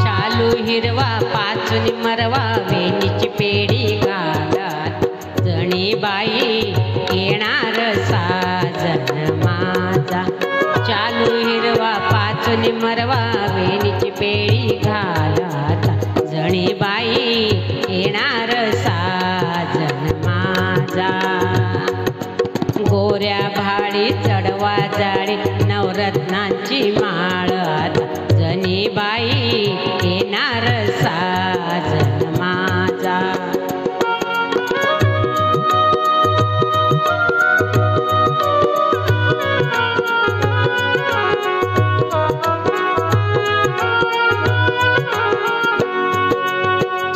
शालू हिरवा पाचून मरवा वेणीची पेढी घालत जणी बाई येणार साजन माझा. चालू हिरवा पाचून मरवा वेणीची पेढी घालत जणी बाई येणार साजन माझा. गोऱ्या भाडी चढवा जाळी नवरत्नांची माळ जणी बाई येणार साजन माझा.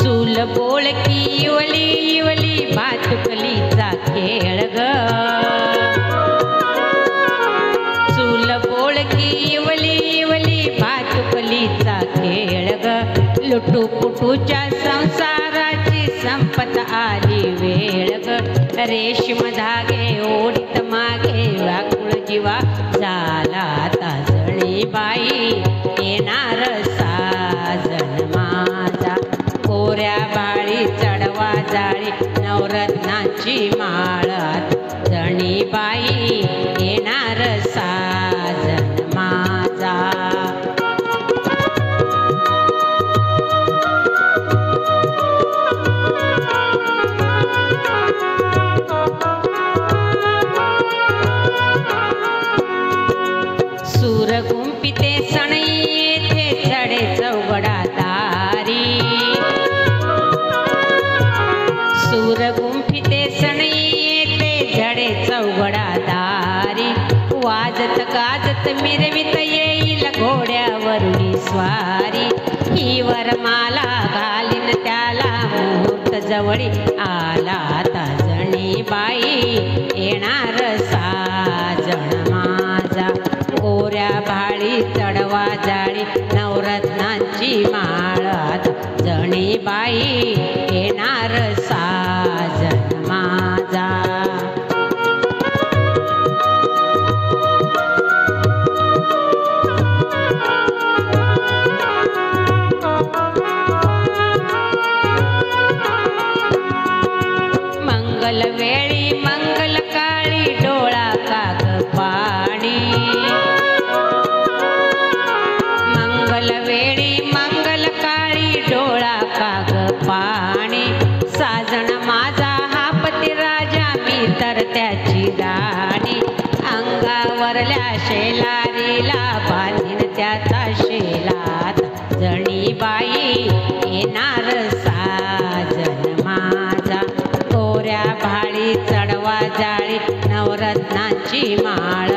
चूल बोळकी इवली इवली भातुकलीचा खेळ ग. चूल बोळकी इवली इवली भातुकलीचा खेळ ग. लुटू पुटूच्या संसाराची संपत आली वेळ ग. रेशीम धागे ओढीत मागे व्याकुळ जीवा झाला आता जणी बाई येणार साजन माझा. गोऱ्या बाळी चढवा जाळी नवरत्नाची माळ जणी बाई येणार साजन माझा. सूर गुंपिते सणई येथे चढे चौघडा दारी. सूर गुंफिते सणई येथे झडे चौघडा दारी. वाजत गाजत मिरवित येईल घोड्यावरुनी स्वारी. ही वरमाला घालीन त्याला मुहूर्त जवळी आला आता जणी बाई येणार साजन माझा. गोऱ्या भाळी चढवा जाळी नवरत्नांची माळ जणी बाई येणार साजन माझा. मंगल वेळी मंगल काळी डोळा काग पाणी. मंगल वेळी मंगल काळी डोळा काग पाणी. साजन माझा हा पती राजा मी तर त्याची राणी. अंगावरल्या शेलारीला बांधीन त्याचा शेलात जणी बाई येणार साजन माझा. गोऱ्या भाळी चढवा जाळी नवरत्नांची माळ